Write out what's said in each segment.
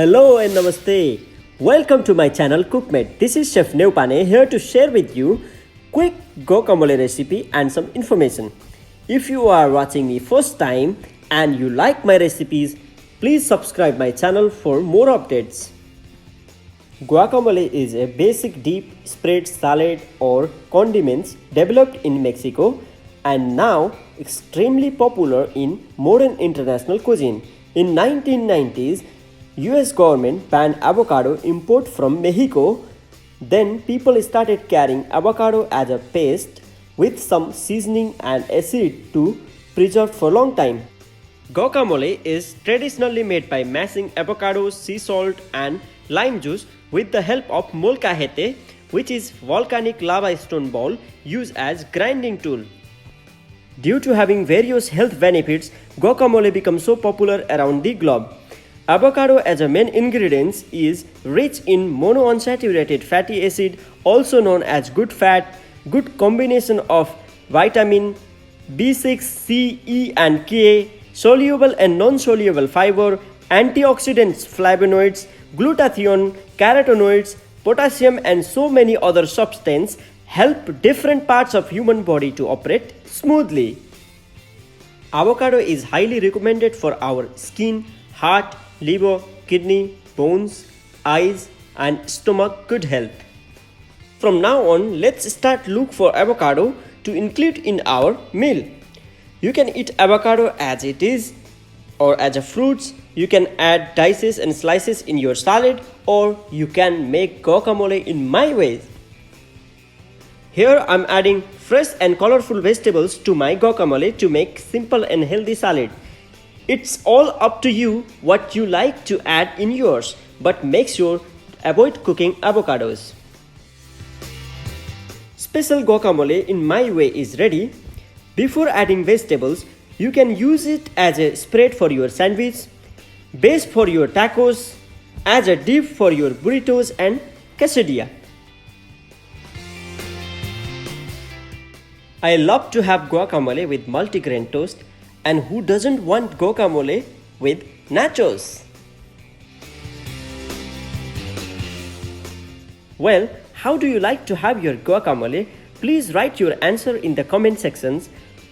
Hello and namaste. Welcome to my channel Cookmate. This is Chef Neupane here to share with you quick guacamole recipe and some information. If you are watching me first time and you like my recipes, please subscribe my channel for more updates. Guacamole is a basic deep spread salad or condiments developed in Mexico and now extremely popular in modern international cuisine. In 1990s, US government banned avocado import from Mexico. Then people started carrying avocado as a paste with some seasoning and acid to preserve for a long time. Guacamole is traditionally made by mashing avocados, sea salt and lime juice with the help of molcajete, which is volcanic lava stone ball used as grinding tool. Due to having various health benefits, guacamole becomes so popular around the globe. Avocado as a main ingredient is rich in monounsaturated fatty acid, also known as good fat, good combination of vitamin B6, C, E and K, soluble and non-soluble fiber, antioxidants, flavonoids, glutathione, carotenoids, potassium and so many other substances help different parts of human body to operate smoothly. Avocado is highly recommended for our skin, heart, liver, kidney, bones, eyes and stomach good health. From now on, let's start look for avocado to include in our meal. You can eat avocado as it is or as a fruits. You can add dices and slices in your salad, or you can make guacamole in my way. Here I'm adding fresh and colorful vegetables to my guacamole to make simple and healthy salad. It's all up to you what you like to add in yours, but make sure to avoid cooking avocados. Special guacamole in my way is ready. Before adding vegetables, you can use it as a spread for your sandwich, base for your tacos, as a dip for your burritos and quesadilla. I love to have guacamole with multigrain toast, and who doesn't want guacamole with nachos? Well, how do you like to have your guacamole? Please write your answer in the comment sections,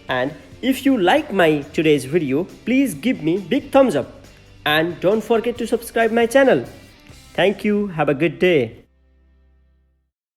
and if you like my today's video, please give me big thumbs up and don't forget to subscribe my channel. Thank you. Have a good day.